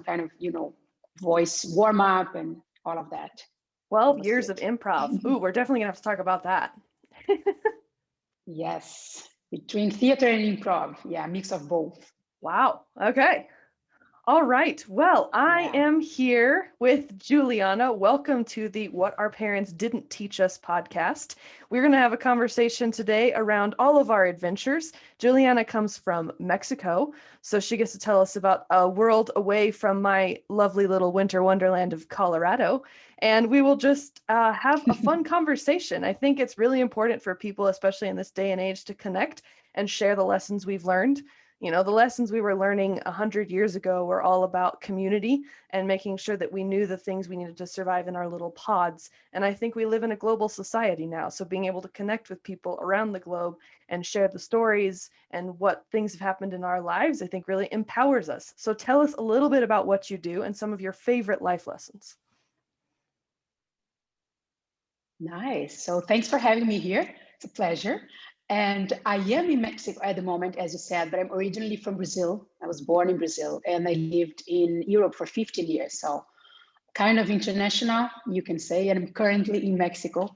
some kind of, voice warm up and all of that. 12 years of improv. Ooh, we're definitely gonna have to talk about that. Yes, between theater and improv. Yeah, a mix of both. Wow. Okay. All right. Well, I am here with Juliana. Welcome to the What Our Parents Didn't Teach Us podcast. We're going to have a conversation today around all of our adventures. Juliana comes from Mexico, so she gets to tell us about a world away from my lovely little winter wonderland of Colorado. And we will just have a fun conversation. I think it's really important for people, especially in this day and age, to connect and share the lessons we've learned. The lessons we were learning 100 years ago were all about community and making sure that we knew the things we needed to survive in our little pods. And I think we live in a global society now. So being able to connect with people around the globe and share the stories and what things have happened in our lives, I think really empowers us. So tell us a little bit about what you do and some of your favorite life lessons. Nice. So thanks for having me here. It's a pleasure. And I am in Mexico at the moment, as you said, but I'm originally from Brazil. I was born in Brazil and I lived in Europe for 15 years. So kind of international, you can say. And I'm currently in Mexico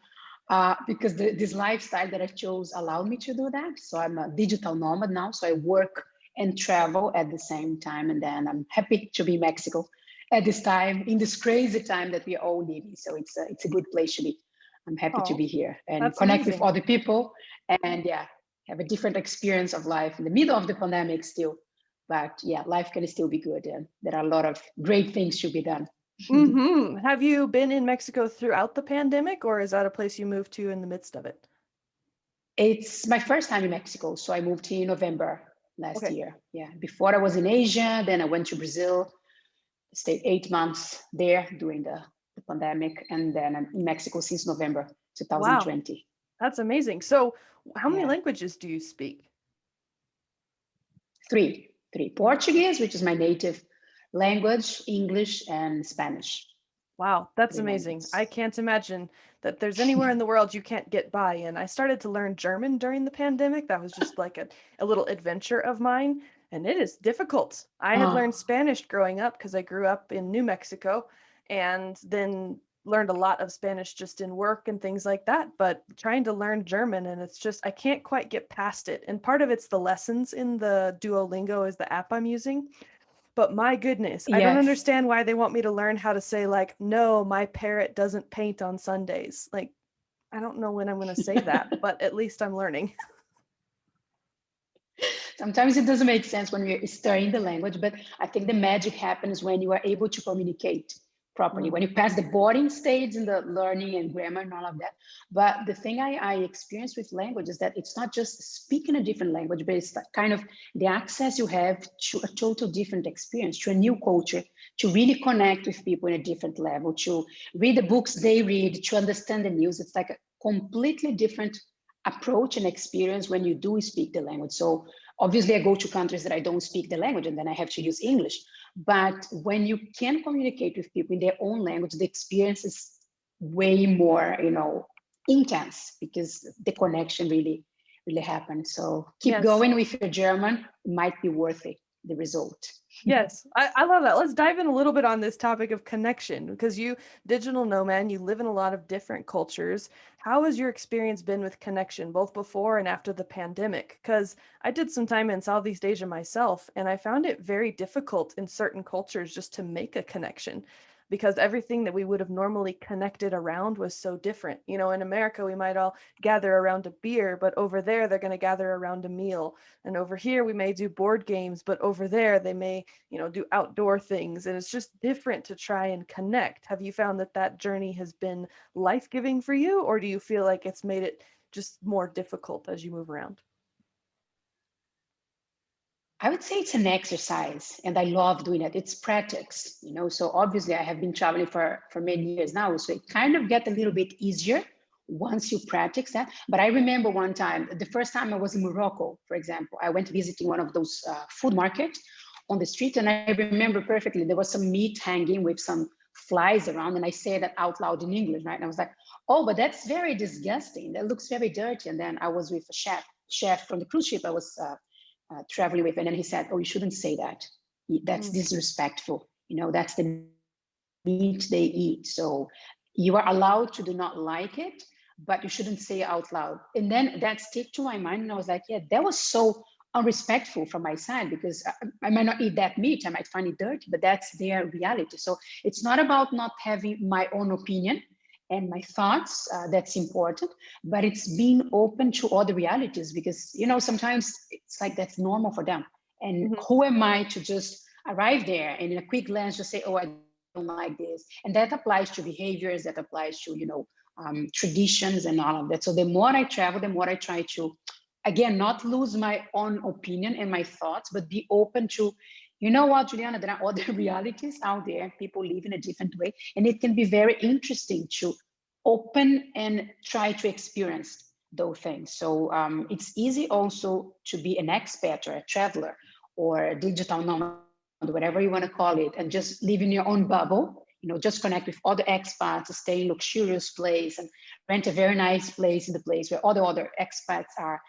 because this lifestyle that I chose allowed me to do that. So I'm a digital nomad now. So I work and travel at the same time. And then I'm happy to be in Mexico at this time, in this crazy time that we are all living. So it's a good place to be. I'm happy to be here and connect with other people and have a different experience of life in the middle of the pandemic still. But life can still be good. And there are a lot of great things to be done. Mm-hmm. Have you been in Mexico throughout the pandemic, or is that a place you moved to in the midst of it? It's my first time in Mexico. So I moved here in November last year. Yeah. Before I was in Asia, then I went to Brazil, stayed 8 months there during the pandemic, and then I'm in Mexico since November 2020. Wow, that's amazing. So how many languages do you speak? Three. Portuguese, which is my native language, English, and Spanish. Wow, that's amazing. I can't imagine that there's anywhere in the world you can't get by in. I started to learn German during the pandemic. That was just like a little adventure of mine, and it is difficult. I had learned Spanish growing up because I grew up in New Mexico, and then learned a lot of Spanish just in work and things like that, but trying to learn German, and it's just, I can't quite get past it. And part of it's the lessons in the Duolingo is the app I'm using. But my goodness, I don't understand why they want me to learn how to say, like, no, my parrot doesn't paint on Sundays. Like, I don't know when I'm going to say that, but at least I'm learning. Sometimes it doesn't make sense when we're studying the language, but I think the magic happens when you are able to communicate properly, when you pass the boarding stage in the learning and grammar and all of that. But the thing I experience with language is that it's not just speaking a different language, but it's kind of the access you have to a total different experience, to a new culture, to really connect with people in a different level, to read the books they read, to understand the news. It's like a completely different approach and experience when you do speak the language. So obviously I go to countries that I don't speak the language and then I have to use English. But when you can communicate with people in their own language, the experience is way more, intense because the connection really happens. So keep going with your German. It might be worth it, the result. Yes, I love that. Let's dive in a little bit on this topic of connection, because you, digital nomad, you live in a lot of different cultures. How has your experience been with connection, both before and after the pandemic? Because I did some time in Southeast Asia myself, and I found it very difficult in certain cultures just to make a connection, because everything that we would have normally connected around was so different. In America, we might all gather around a beer, but over there, they're going to gather around a meal. And over here, we may do board games, but over there, they may, do outdoor things. And it's just different to try and connect. Have you found that journey has been life-giving for you, or do you feel like it's made it just more difficult as you move around? I would say it's an exercise and I love doing it. It's practice, so obviously I have been traveling for many years now. So it kind of gets a little bit easier once you practice that. But I remember one time, the first time I was in Morocco, for example, I went visiting one of those food markets on the street. And I remember perfectly, there was some meat hanging with some flies around. And I said that out loud in English, right? And I was like, oh, but that's very disgusting. That looks very dirty. And then I was with a chef from the cruise ship I was traveling with, and then he said, oh, you shouldn't say that. That's disrespectful. That's the meat they eat. So you are allowed to do not like it, but you shouldn't say it out loud. And then that stick to my mind. And I was like, yeah, that was so unrespectful from my side, because I might not eat that meat. I might find it dirty, but that's their reality. So it's not about not having my own opinion and my thoughts. That's important, but it's being open to other realities, because, sometimes it's like that's normal for them. And Mhm. who am I to just arrive there and in a quick glance just say, oh, I don't like this? And that applies to behaviors, that applies to, traditions and all of that. So the more I travel, the more I try to, again, not lose my own opinion and my thoughts, but be open to, you know what, Juliana, there are other realities out there. People live in a different way. And it can be very interesting to open and try to experience those things. So it's easy also to be an expat or a traveler or a digital nomad, whatever you want to call it, and just live in your own bubble, just connect with other expats, stay in luxurious place and rent a very nice place in the place where all the other expats are.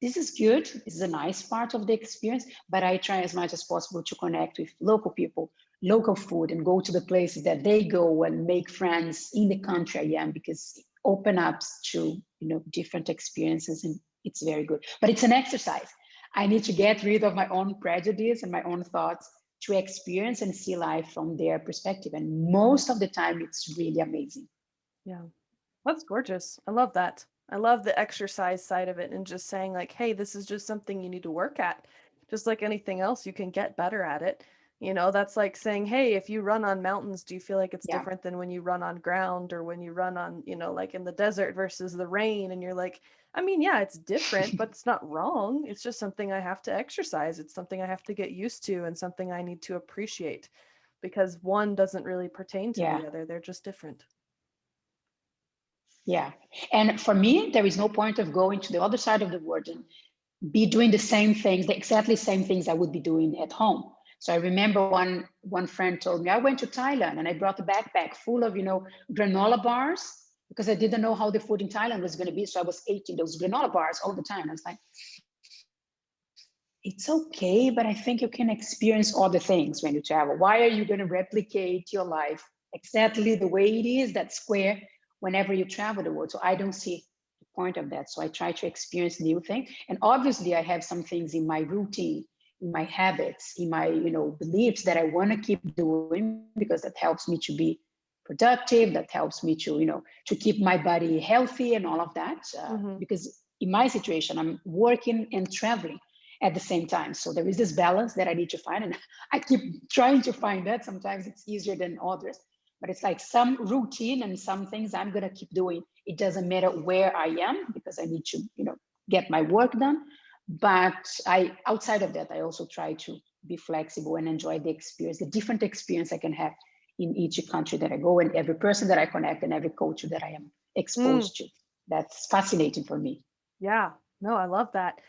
This is good. This is a nice part of the experience, but I try as much as possible to connect with local people, local food, and go to the places that they go and make friends in the country I am, because it opens up to, different experiences, and it's very good. But it's an exercise. I need to get rid of my own prejudice and my own thoughts to experience and see life from their perspective. And most of the time, it's really amazing. Yeah. That's gorgeous. I love that. I love the exercise side of it and just saying like, hey, this is just something you need to work at. Just like anything else, you can get better at it. That's like saying, hey, if you run on mountains, do you feel like it's Yeah, different than when you run on ground or when you run on, like in the desert versus the rain? And you're like, I mean, yeah, it's different, but it's not wrong. It's just something I have to exercise. It's something I have to get used to and something I need to appreciate because one doesn't really pertain to yeah, the other. They're just different. yeah. And for me, there is no point of going to the other side of the world and be doing the same things, the exactly same things I would be doing at home. So I remember one friend told me, I went to Thailand and I brought a backpack full of, granola bars, because I didn't know how the food in Thailand was going to be. So I was eating those granola bars all the time. I was like, it's okay, but I think you can experience other things when you travel. Why are you going to replicate your life exactly the way it is, that square, whenever you travel the world? So I don't see the point of that. So I try to experience new things. And obviously I have some things in my routine, in my habits, in my, beliefs that I want to keep doing, because that helps me to be productive. That helps me to, to keep my body healthy and all of that. Mm-hmm. Because in my situation, I'm working and traveling at the same time. So there is this balance that I need to find. And I keep trying to find that. Sometimes it's easier than others. But it's like some routine and some things I'm going to keep doing. It doesn't matter where I am, because I need to, get my work done. But outside of that, I also try to be flexible and enjoy the experience, the different experience I can have in each country that I go, and every person that I connect, and every culture that I am Mm. exposed to. That's fascinating for me. Yeah, no, I love that.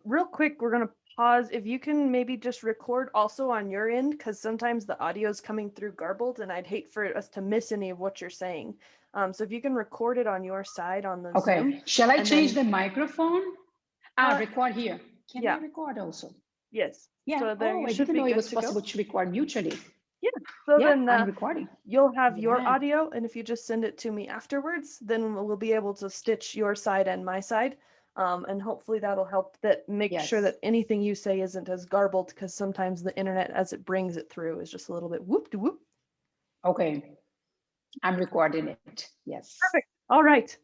Real quick, we're gonna pause. If you can maybe just record also on your end, because sometimes the audio is coming through garbled, and I'd hate for us to miss any of what you're saying. So if you can record it on your side on the Zoom, Okay, shall I and change then the microphone? uh, Record here. Can I yeah, record also? yes. Yeah. So there, Oh, you I should didn't be know it good was to go. possible to record mutually. Yeah. So Yeah, then I'm recording. you'll have your Yeah. audio, and if you just send it to me afterwards, then we'll be able to stitch your side and my side. And hopefully that'll help that make sure Yes. that anything you say isn't as garbled, because sometimes the internet as it brings it through is just a little bit whoop de whoop. Okay. I'm recording it. Yes. Perfect. All right.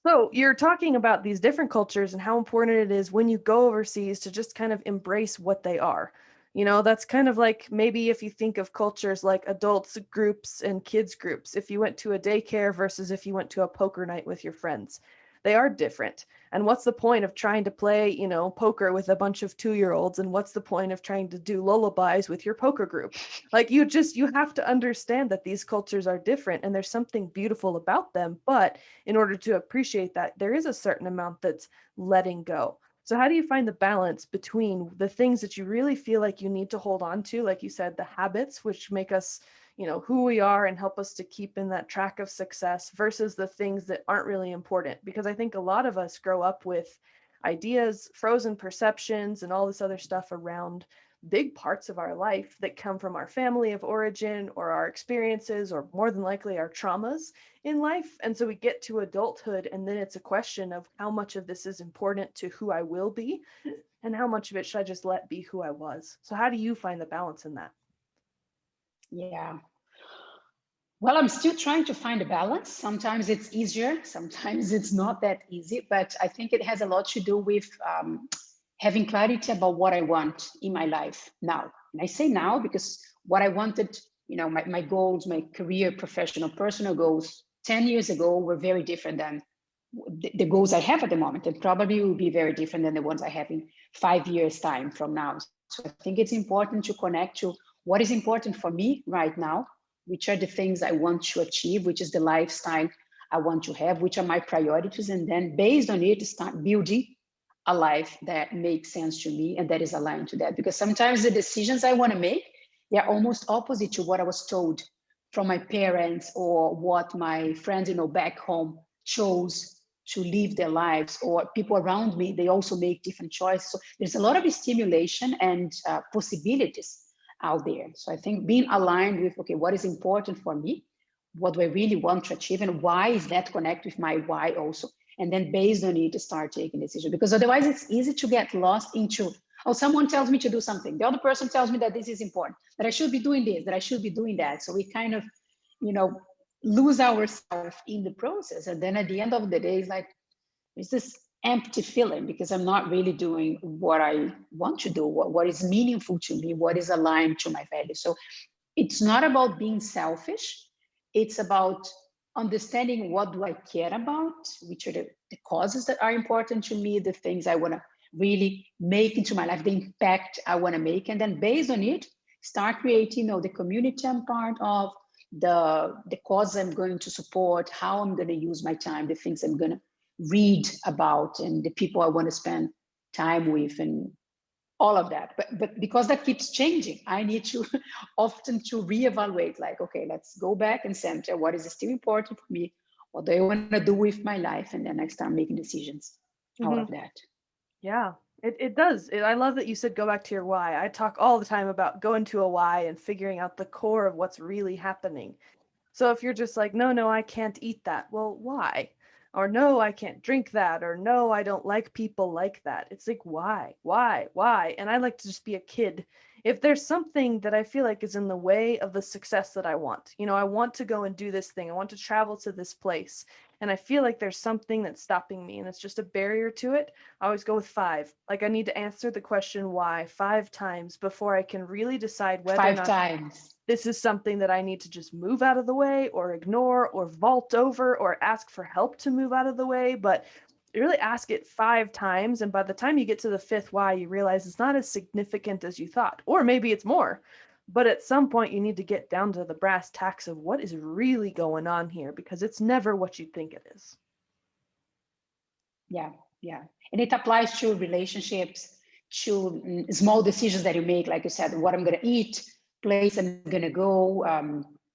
So you're talking about these different cultures and how important it is when you go overseas to just kind of embrace what they are. That's kind of like maybe if you think of cultures like adults groups and kids groups, if you went to a daycare versus if you went to a poker night with your friends, they are different. And what's the point of trying to play, poker with a bunch of 2-year-olds? And what's the point of trying to do lullabies with your poker group? Like you have to understand that these cultures are different and there's something beautiful about them. But in order to appreciate that, there is a certain amount that's letting go. So, how do you find the balance between the things that you really feel like you need to hold on to, like you said, the habits, which make us, who we are and help us to keep in that track of success, versus the things that aren't really important? Because I think a lot of us grow up with ideas, frozen perceptions, and all this other stuff around big parts of our life that come from our family of origin or our experiences, or more than likely our traumas in life. And so we get to adulthood, and then it's a question of how much of this is important to who I will be, and how much of it should I just let be who I was. So how do you find the balance in that? Yeah. Well, I'm still trying to find a balance. Sometimes it's easier, sometimes it's not that easy, but I think it has a lot to do with having clarity about what I want in my life now. And I say now because what I wanted, my goals, my career, professional, personal goals 10 years ago were very different than the goals I have at the moment, and probably will be very different than the ones I have in 5 years' time from now. So I think it's important to connect to what is important for me right now, which are the things I want to achieve, which is the lifestyle I want to have, which are my priorities. And then based on it, start building a life that makes sense to me and that is aligned to that. Because sometimes the decisions I want to make, they're almost opposite to what I was told from my parents or what my friends, back home chose to live their lives, or people around me, they also make different choices. So there's a lot of stimulation and possibilities out there. So I think being aligned with, okay, what is important for me? What do I really want to achieve? And why is that connect with my why also? And then based on it, to start taking decisions. Because otherwise it's easy to get lost into, oh, someone tells me to do something. The other person tells me that this is important, that I should be doing this, that I should be doing that. So we kind of, lose ourselves in the process. And then at the end of the day, it's like, it's this empty feeling because I'm not really doing what I want to do, what is meaningful to me, what is aligned to my values. So it's not about being selfish. It's about understanding what do I care about, which are the causes that are important to me, the things I want to really make into my life, the impact I want to make. And then based on it, start creating, the community I'm part of, the cause I'm going to support, how I'm going to use my time, the things I'm going to read about, and the people I want to spend time with, and all of that. But because that keeps changing, I need to often to reevaluate, like, okay, let's go back and center what is still important for me, what do I want to do with my life, and then I start making decisions out of that. Yeah, it does. I love that you said go back to your why. I talk all the time about going to a why and figuring out the core of what's really happening. So if you're just like, no, I can't eat that. Well, why? Or no, I can't drink that. Or no, I don't like people like that. It's like, why? And I like to just be a kid. If there's something that I feel like is in the way of the success that I want, I want to go and do this thing. I want to travel to this place. And I feel like there's something that's stopping me and it's just a barrier to it. I always go with 5. Like I need to answer the question why 5 times before I can really decide whether or 5 not times. this is something that I need to just move out of the way or ignore or vault over or ask for help to move out of the way. But you really ask it 5 times. And by the time you get to the 5th why, you realize it's not as significant as you thought, or maybe it's more. But at some point, you need to get down to the brass tacks of what is really going on here, because it's never what you think it is. Yeah. And it applies to relationships, to small decisions that you make, like you said, what I'm going to eat, place I'm going to go,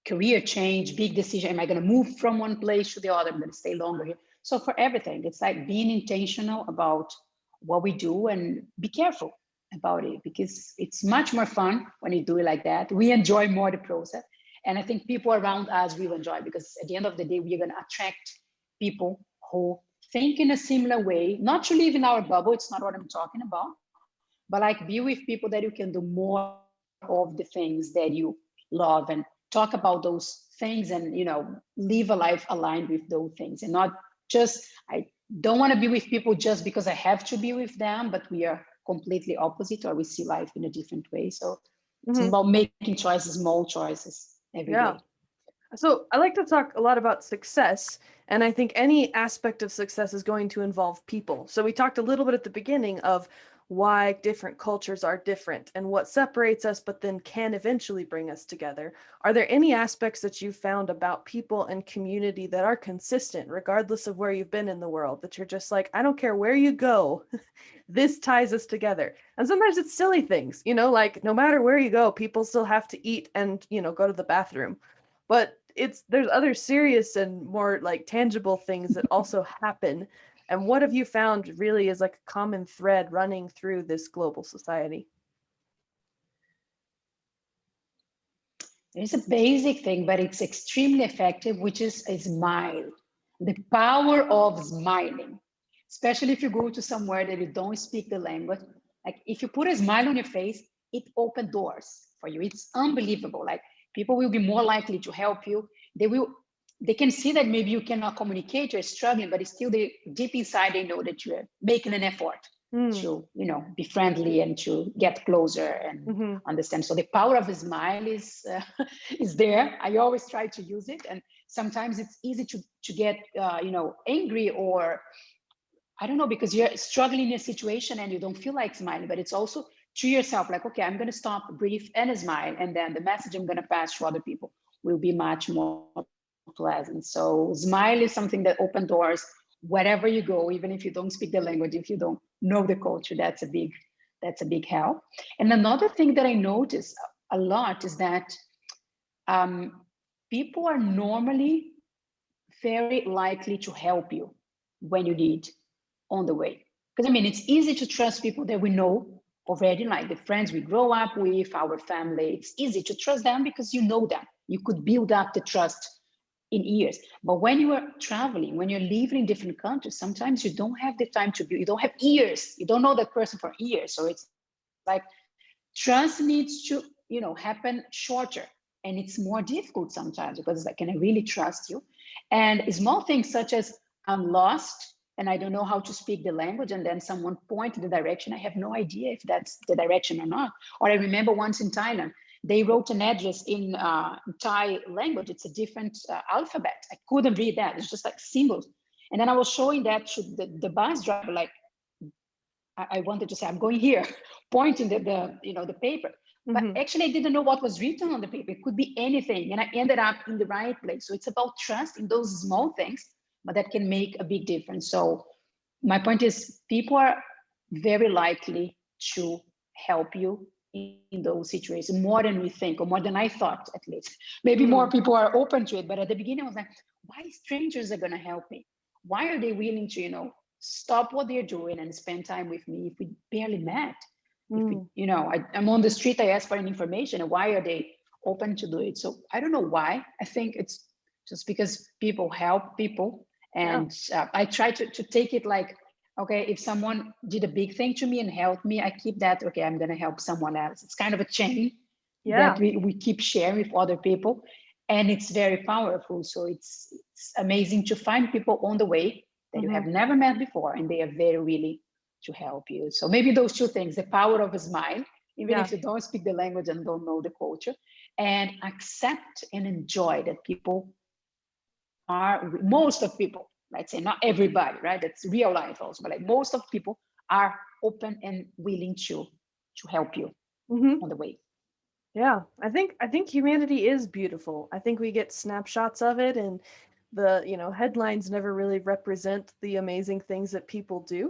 career change, big decision. Am I going to move from one place to the other? I'm going to stay longer here. So for everything, it's like being intentional about what we do and be careful about it, because it's much more fun when you do it like that. We enjoy more the process. And I think people around us will enjoy, because at the end of the day, we're going to attract people who think in a similar way, not to live in our bubble. It's not what I'm talking about, but like be with people that you can do more of the things that you love and talk about those things, and live a life aligned with those things, and not just, I don't want to be with people just because I have to be with them, but we are completely opposite, or we see life in a different way. So it's about making choices, small choices every day. So I like to talk a lot about success, and I think any aspect of success is going to involve people. So we talked a little bit at the beginning of why different cultures are different and what separates us, but then can eventually bring us together. Are there any aspects that you've found about people and community that are consistent, regardless of where you've been in the world, that you're just like, I don't care where you go, this ties us together? And sometimes it's silly things, like no matter where you go, people still have to eat and, go to the bathroom. But there's other serious and more like tangible things that also happen. And what have you found really is like a common thread running through this global society? It's a basic thing, but it's extremely effective, which is a smile. The power of smiling, especially if you go to somewhere that you don't speak the language. Like if you put a smile on your face, it opens doors for you. It's unbelievable. Like people will be more likely to help you. They can see that maybe you cannot communicate, you're struggling, but it's still deep inside they know that you're making an effort to, be friendly and to get closer and understand. So the power of a smile is is there. I always try to use it, and sometimes it's easy to get angry, or I don't know, because you're struggling in a situation and you don't feel like smiling. But it's also to yourself, like, okay, I'm going to stop, breathe, and smile, and then the message I'm going to pass to other people will be much more pleasant. So smile is something that opens doors wherever you go, even if you don't speak the language, if you don't know the culture. That's a big help. And another thing that I notice a lot is that people are normally very likely to help you when you need on the way. Because I mean, it's easy to trust people that we know already, like the friends we grow up with, our family. It's easy to trust them because you know them. You could build up the trust in years. But when you are traveling, when you're living in different countries, sometimes you don't have the time to build. You don't have years. You don't know that person for years. So it's like trust needs to, happen shorter. And it's more difficult sometimes because it's like, can I really trust you? And small things such as I'm lost and I don't know how to speak the language, and then someone pointed the direction. I have no idea if that's the direction or not. Or I remember once in Thailand, they wrote an address in Thai language. It's a different alphabet. I couldn't read that. It's just like symbols. And then I was showing that to the bus driver, like I wanted to say, I'm going here, pointing the paper. But actually, I didn't know what was written on the paper. It could be anything. And I ended up in the right place. So it's about trust in those small things, but that can make a big difference. So my point is, people are very likely to help you in those situations more than we think, or more than I thought, at least. Maybe more people are open to it. But at the beginning, I was like, why strangers are going to help me? Why are they willing to, stop what they're doing and spend time with me if we barely met? If we, I'm on the street, I ask for an information, and why are they open to do it? So I don't know why. I think it's just because people help people. And I try to take it like, okay, if someone did a big thing to me and helped me, I keep that, okay, I'm going to help someone else. It's kind of a chain that we keep sharing with other people. And it's very powerful. So it's amazing to find people on the way that you have never met before, and they are very willing to help you. So maybe those two things, the power of a smile, even if you don't speak the language and don't know the culture, and accept and enjoy that people are, most of people, let's say not everybody, right? That's real life also, but like most of people are open and willing to help you on the way. Yeah, I think humanity is beautiful. I think we get snapshots of it, and the headlines never really represent the amazing things that people do.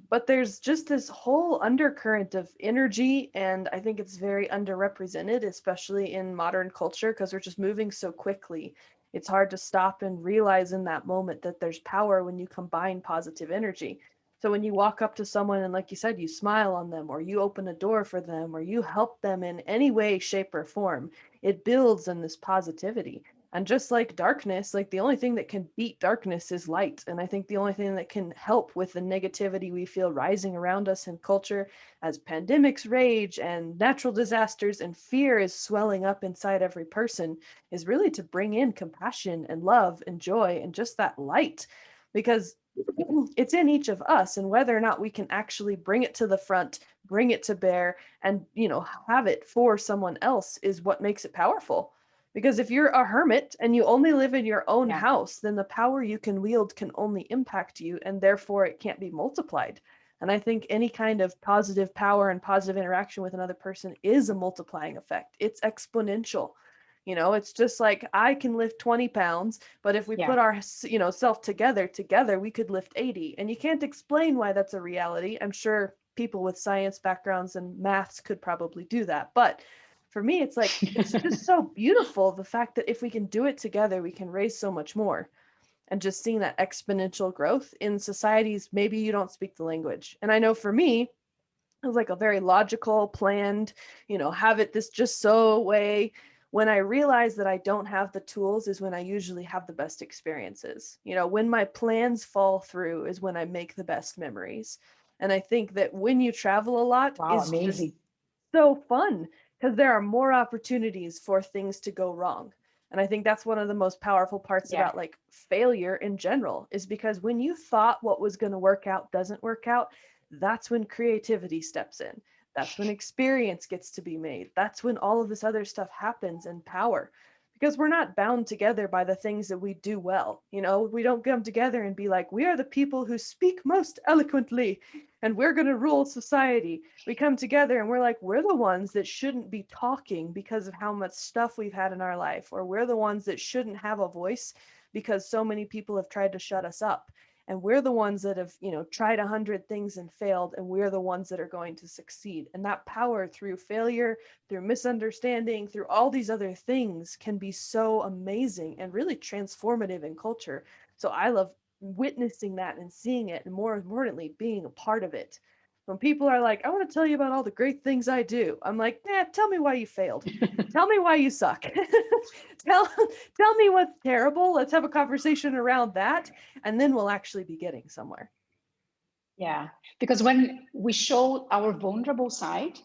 But there's just this whole undercurrent of energy, and I think it's very underrepresented, especially in modern culture, because we're just moving so quickly. It's hard to stop and realize in that moment that there's power when you combine positive energy. So when you walk up to someone and, like you said, you smile on them, or you open a door for them, or you help them in any way, shape, or form, it builds in this positivity. And just like darkness, like the only thing that can beat darkness is light. And I think the only thing that can help with the negativity we feel rising around us in culture as pandemics rage and natural disasters and fear is swelling up inside every person is really to bring in compassion and love and joy and just that light, because it's in each of us, and whether or not we can actually bring it to the front, bring it to bear, and have it for someone else is what makes it powerful. Because if you're a hermit and you only live in your own house, then the power you can wield can only impact you, and therefore it can't be multiplied. And I think any kind of positive power and positive interaction with another person is a multiplying effect. It's exponential. It's just like I can lift 20 pounds, but if we put our, self together, we could lift 80. And you can't explain why that's a reality. I'm sure people with science backgrounds and maths could probably do that. But for me, it's like, it's just so beautiful. The fact that if we can do it together, we can raise so much more. And just seeing that exponential growth in societies, maybe you don't speak the language. And I know for me, it was like a very logical, planned, have it this just so way, When I realize that I don't have the tools is when I usually have the best experiences. You know, when my plans fall through is when I make the best memories. And I think that when you travel a lot Wow, is just amazing. so fun because there are more opportunities for things to go wrong. And I think that's one of the most powerful parts Yeah. about like failure in general is because when you thought what was going to work out doesn't work out, that's when creativity steps in. That's when experience gets to be made. That's when all of this other stuff happens in power because we're not bound together by the things that we do well. You know, we don't come together and be like, we are the people who speak most eloquently and we're going to rule society. We come together and we're like, we're the ones that shouldn't be talking because of how much stuff we've had in our life, or we're the ones that shouldn't have a voice because so many people have tried to shut us up. And we're the ones that have, you know, tried 100 things and failed, and we're the ones that are going to succeed. And that power through failure, through misunderstanding, through all these other things can be so amazing and really transformative in culture. So I love witnessing that and seeing it, and more importantly, being a part of it. When people are like, I want to tell you about all the great things I do, I'm like, nah, tell me why you failed. Tell me why you suck. tell tell me what's terrible. Let's have a conversation around that, and then we'll actually be getting somewhere. Yeah, because when we show our vulnerable side,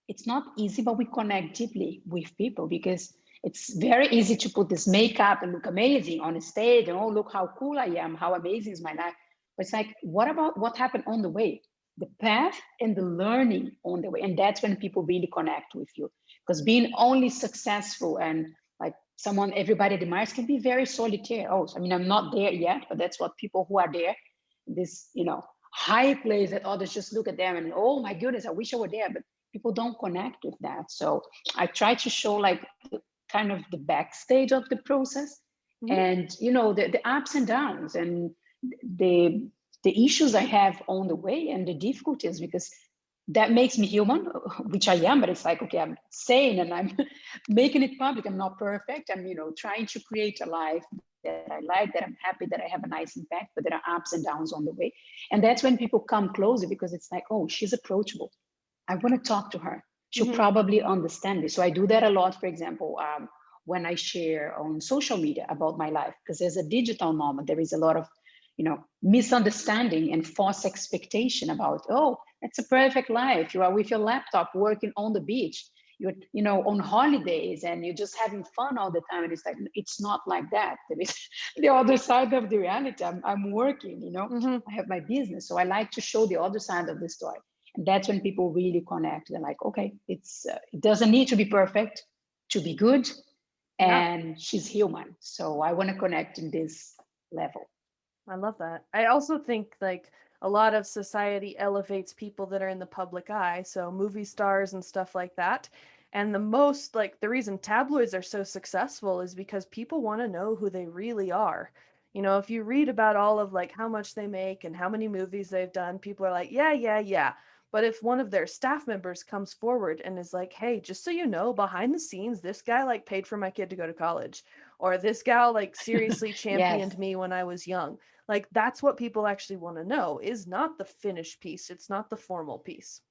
it's not easy, but we connect deeply with people because it's very easy to put this makeup and look amazing on a stage and oh, look how cool I am, how amazing is my life. But it's like, what about what happened on the way? The path and the learning on the way. And that's when people really connect with you. Because being only successful and like someone everybody admires can be very solitary. Oh, I mean, I'm not there yet, but that's what people who are there, this, high place that others just look at them and oh my goodness, I wish I were there, but people don't connect with that. So I try to show like kind of the backstage of the process, Mhm. and the ups and downs and the the issues I have on the way and the difficulties, because that makes me human, which I am. But it's like, okay, I'm sane and I'm making it public. I'm not perfect. I'm trying to create a life that I like, that I'm happy, that I have a nice impact, but there are ups and downs on the way. And that's when people come closer, because it's like, oh, she's approachable, I want to talk to her, she'll Mhm. probably understand me. So I do that a lot. For example, when I share on social media about my life, because there's a digital nomad, there is a lot of misunderstanding and false expectation about, oh, it's a perfect life, you are with your laptop working on the beach, you're on holidays and you're just having fun all the time. And it's like, it's not like that. There is the other side of the reality. I'm working, Mhm. I have my business, so I like to show the other side of the story. And that's when people really connect. They're like, okay, it doesn't need to be perfect to be good, Yeah. and she's human, so I want to connect in this level. I love that. I also think like a lot of society elevates people that are in the public eye, so movie stars and stuff like that. And the most like the reason tabloids are so successful is because people want to know who they really are. You know, if you read about all of like how much they make and how many movies they've done, people are like, yeah, yeah, yeah. But if one of their staff members comes forward and is like, hey, just so you know, behind the scenes, this guy like paid for my kid to go to college, or this gal like seriously Yes. championed me when I was young, like that's what people actually want to know, is not the finished piece. It's not the formal piece.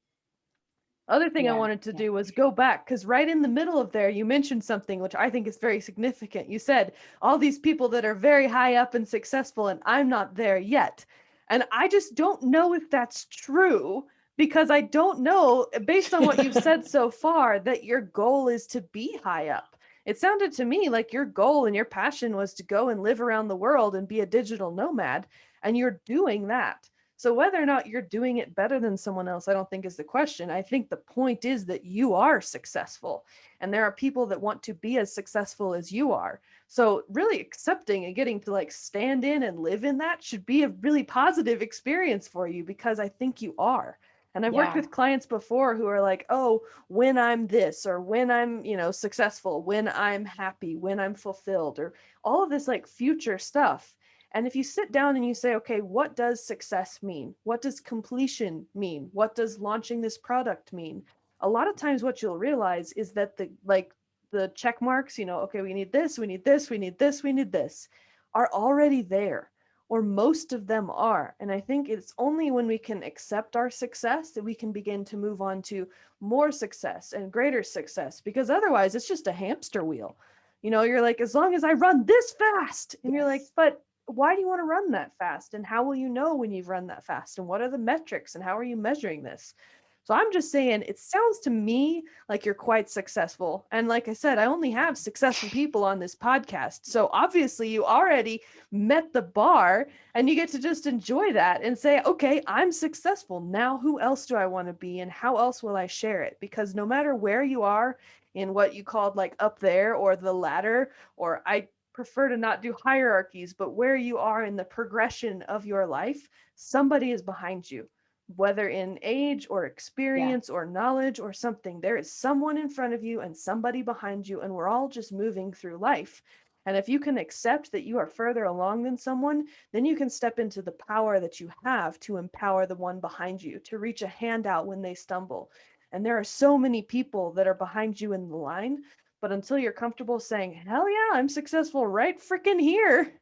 Other thing I Yeah. wanted to Yeah. do was go back because right in the middle of there, you mentioned something which I think is very significant. You said all these people that are very high up and successful, and I'm not there yet. And I just don't know if that's true because I don't know, based on what you've said so far, that your goal is to be high up. It sounded to me like your goal and your passion was to go and live around the world and be a digital nomad, and you're doing that. So whether or not you're doing it better than someone else, I don't think is the question. I think the point is that you are successful and there are people that want to be as successful as you are. So really accepting and getting to like stand in and live in that should be a really positive experience for you because I think you are. And I've worked Yeah. with clients before who are like, oh, when I'm this, or when I'm, successful, when I'm happy, when I'm fulfilled, or all of this like future stuff. And if you sit down and you say, okay, what does success mean? What does completion mean? What does launching this product mean? A lot of times what you'll realize is that the check marks, okay, we need this, we need this, we need this, we need this, are already there. or most of them are. And I think it's only when we can accept our success that we can begin to move on to more success and greater success, because otherwise it's just a hamster wheel. You're like, as long as I run this fast, and you're like, Yes. but why do you want to run that fast? And how will you know when you've run that fast? And what are the metrics? And how are you measuring this? So I'm just saying, it sounds to me like you're quite successful. And like I said, I only have successful people on this podcast. So obviously you already met the bar, and you get to just enjoy that and say, okay, I'm successful. Now who else do I want to be, and how else will I share it? Because no matter where you are in what you called like up there or the ladder, or I prefer to not do hierarchies, but where you are in the progression of your life, somebody is behind you, whether in age or Yeah. experience or knowledge or something. There is someone in front of you and somebody behind you, and we're all just moving through life. And if you can accept that you are further along than someone, then you can step into the power that you have to empower the one behind you, to reach a hand out when they stumble. And there are so many people that are behind you in the line, but until you're comfortable saying, hell yeah, I'm successful right freaking here,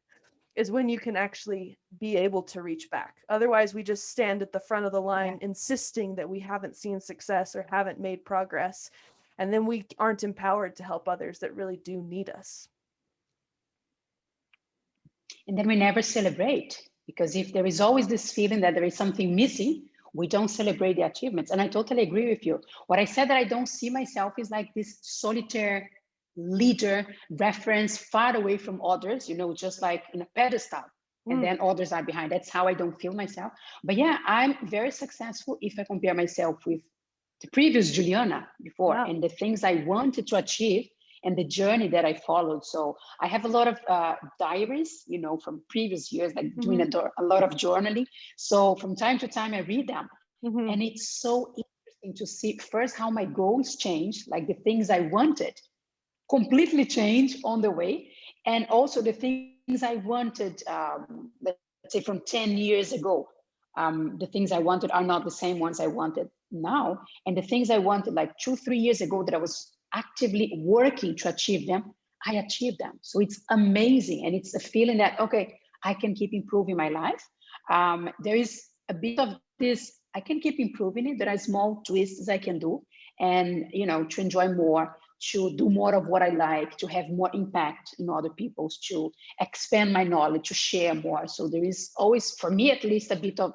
is when you can actually be able to reach back. Otherwise, we just stand at the front of the Yeah. line insisting that we haven't seen success or haven't made progress. And then we aren't empowered to help others that really do need us. And then we never celebrate, because if there is always this feeling that there is something missing, we don't celebrate the achievements. And I totally agree with you. What I said that I don't see myself is like this solitaire leader reference far away from others, just like in a pedestal. And then others are behind. That's how I don't feel myself. But yeah, I'm very successful if I compare myself with the previous Juliana before, Yeah. and the things I wanted to achieve and the journey that I followed. So I have a lot of diaries, from previous years, like doing a lot of journaling. So from time to time, I read them. Mm-hmm. And it's so interesting to see first how my goals changed, like the things I wanted completely changed on the way. And also the things I wanted, let's say from 10 years ago, the things I wanted are not the same ones I wanted now. And the things I wanted like 2, 3 years ago that I was actively working to achieve them, I achieved them. So it's amazing. And it's a feeling that, okay, I can keep improving my life. There is a bit of this, I can keep improving it. There are small twists I can do, and, to enjoy more, to do more of what I like, to have more impact in other people's, to expand my knowledge, to share more. So there is always, for me at least, a bit of,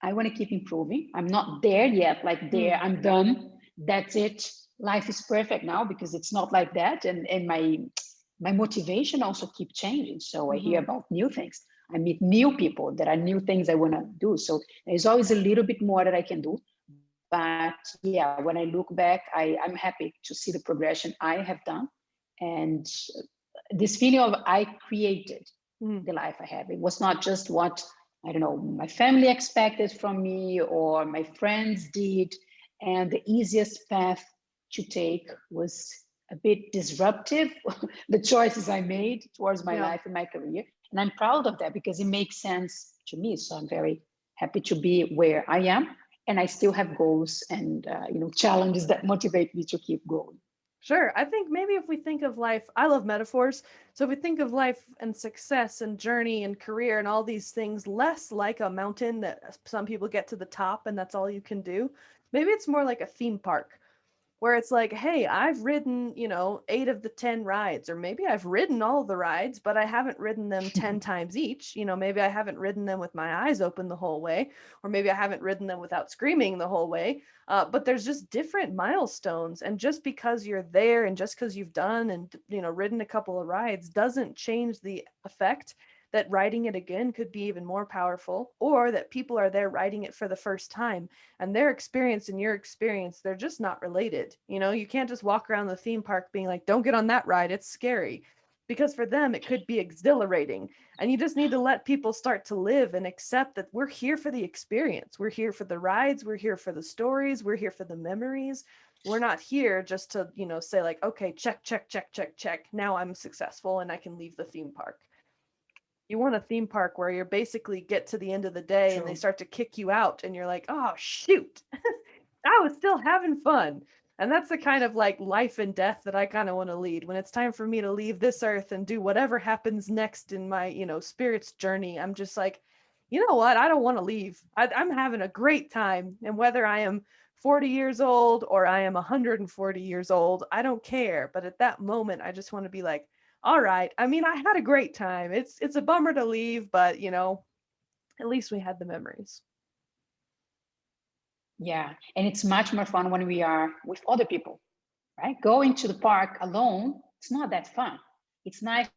I want to keep improving. I'm not there yet, like there, I'm done. That's it. Life is perfect now, because it's not like that. And my motivation also keep changing. So I hear Mm-hmm. about new things. I meet new people. There are new things I want to do. So there's always a little bit more that I can do. But yeah, when I look back, I'm happy to see the progression I have done. And this feeling of I created Mm-hmm. the life I have. It was not just what, I don't know, my family expected from me or my friends did. And the easiest path to take was a bit disruptive, the choices I made towards my Yeah. life and my career. And I'm proud of that because it makes sense to me. So I'm very happy to be where I am. And I still have goals and challenges that motivate me to keep going. Sure. I think maybe if we think of life, I love metaphors. So if we think of life and success and journey and career and all these things less like a mountain that some people get to the top and that's all you can do, maybe it's more like a theme park where it's like, hey, I've ridden, 8 of the 10 rides, or maybe I've ridden all the rides, but I haven't ridden them 10 times each. Maybe I haven't ridden them with my eyes open the whole way, or maybe I haven't ridden them without screaming the whole way. But there's just different milestones. And just because you're there and just because you've done and, ridden a couple of rides doesn't change the effect that writing it again could be even more powerful, or that people are there writing it for the first time and their experience and your experience, they're just not related. You can't just walk around the theme park being like, don't get on that ride, it's scary. Because for them, it could be exhilarating. And you just need to let people start to live and accept that we're here for the experience. We're here for the rides. We're here for the stories. We're here for the memories. We're not here just to, say like, okay, check, check, check, check, check. Now I'm successful and I can leave the theme park. You want a theme park where you basically get to the end of the day and they True. start to kick you out and you're like, oh shoot, I was still having fun. And that's the kind of like life and death that I kind of want to lead. When it's time for me to leave this earth and do whatever happens next in my, spirit's journey, I'm just like, you know what? I don't want to leave. I'm having a great time. And whether I am 40 years old or I am 140 years old, I don't care. But at that moment, I just want to be like, all right. I mean, I had a great time. It's a bummer to leave, but at least we had the memories. Yeah, and it's much more fun when we are with other people, right? Going to the park alone, it's not that fun. It's nice to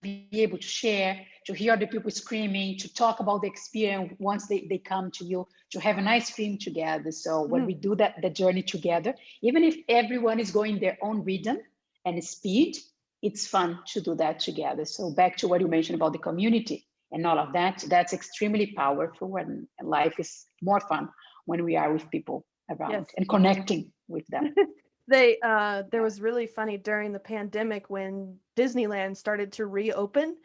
be able to share, to hear the people screaming, to talk about the experience once they come to you, to have a nice film together. So when we do the journey together, even if everyone is going their own rhythm and speed, it's fun to do that together. So back to what you mentioned about the community and all of that, that's extremely powerful, and life is more fun when we are with people around Yes. and connecting with them. There was really funny during the pandemic when Disneyland started to reopen,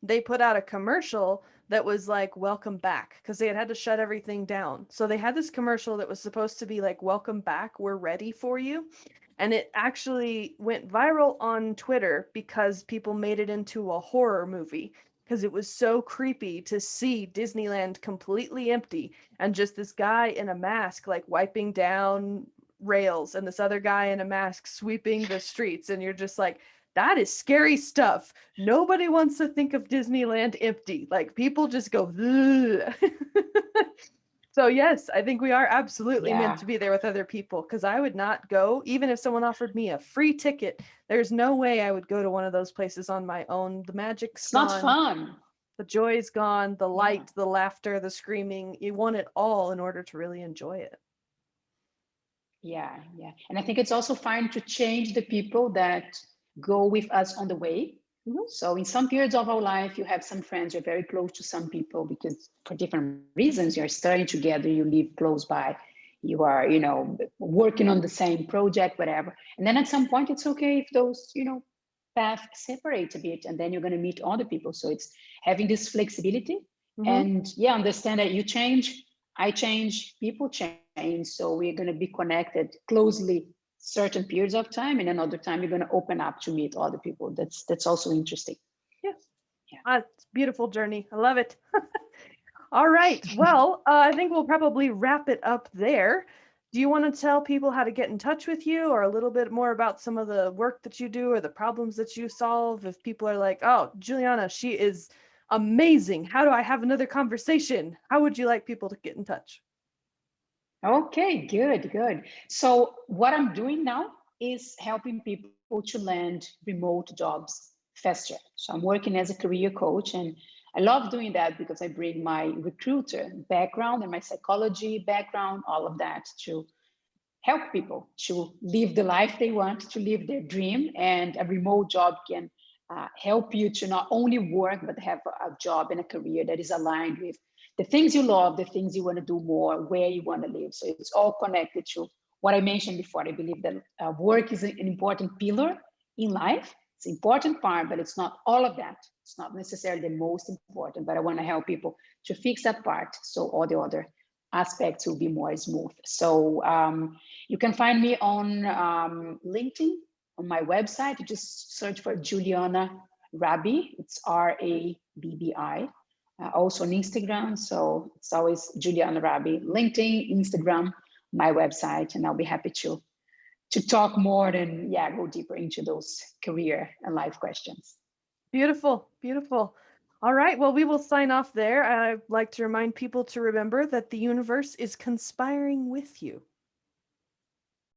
they put out a commercial that was like, welcome back, because they had to shut everything down. So they had this commercial that was supposed to be like, welcome back, we're ready for you. And it actually went viral on Twitter because people made it into a horror movie, because it was so creepy to see Disneyland completely empty and just this guy in a mask like wiping down rails and this other guy in a mask sweeping the streets, and you're just like, that is scary stuff. Nobody wants to think of Disneyland empty. Like, people just go so yes, I think we are absolutely meant to be there with other people, because I would not go even if someone offered me a free ticket. There's no way I would go to one of those places on my own. The magic's It's gone. not fun. The joy's gone, the light, the laughter, the screaming. You want it all in order to really enjoy it. Yeah. And I think it's also fine to change the people that go with us on the way. So in some periods of our life, you have some friends, you're very close to some people because for different reasons, you're studying together, you live close by, you are, working on the same project, whatever. And then at some point, it's okay if those, paths separate a bit, and then you're going to meet other people. So it's having this flexibility and understand that you change, I change, people change. So we're going to be connected closely certain periods of time, and another time you're going to open up to meet other people. That's also interesting. Yes. Yeah. It's a beautiful journey. I love it. All right. Well, I think we'll probably wrap it up there. Do you want to tell people how to get in touch with you, or a little bit more about some of the work that you do or the problems that you solve? If people are like, oh, Juliana, she is amazing. How do I have another conversation? How would you like people to get in touch? Okay, good. So what I'm doing now is helping people to land remote jobs faster. So I'm working as a career coach, and I love doing that because I bring my recruiter background and my psychology background, all of that, to help people to live the life they want, to live their dream. And a remote job can help you to not only work, but have a job and a career that is aligned with the things you love, the things you want to do more, where you want to live. So it's all connected to what I mentioned before. I believe that work is an important pillar in life. It's an important part, but it's not all of that. It's not necessarily the most important, but I want to help people to fix that part so all the other aspects will be more smooth. So you can find me on LinkedIn, on my website. You just search for Juliana Rabbi. It's Rabbi. Also on Instagram. So it's always Juliana Rabbi. LinkedIn, Instagram, my website, and I'll be happy to talk more and go deeper into those career and life questions. Beautiful. All right, well, we will sign off there. I'd like to remind people to remember that the universe is conspiring with you.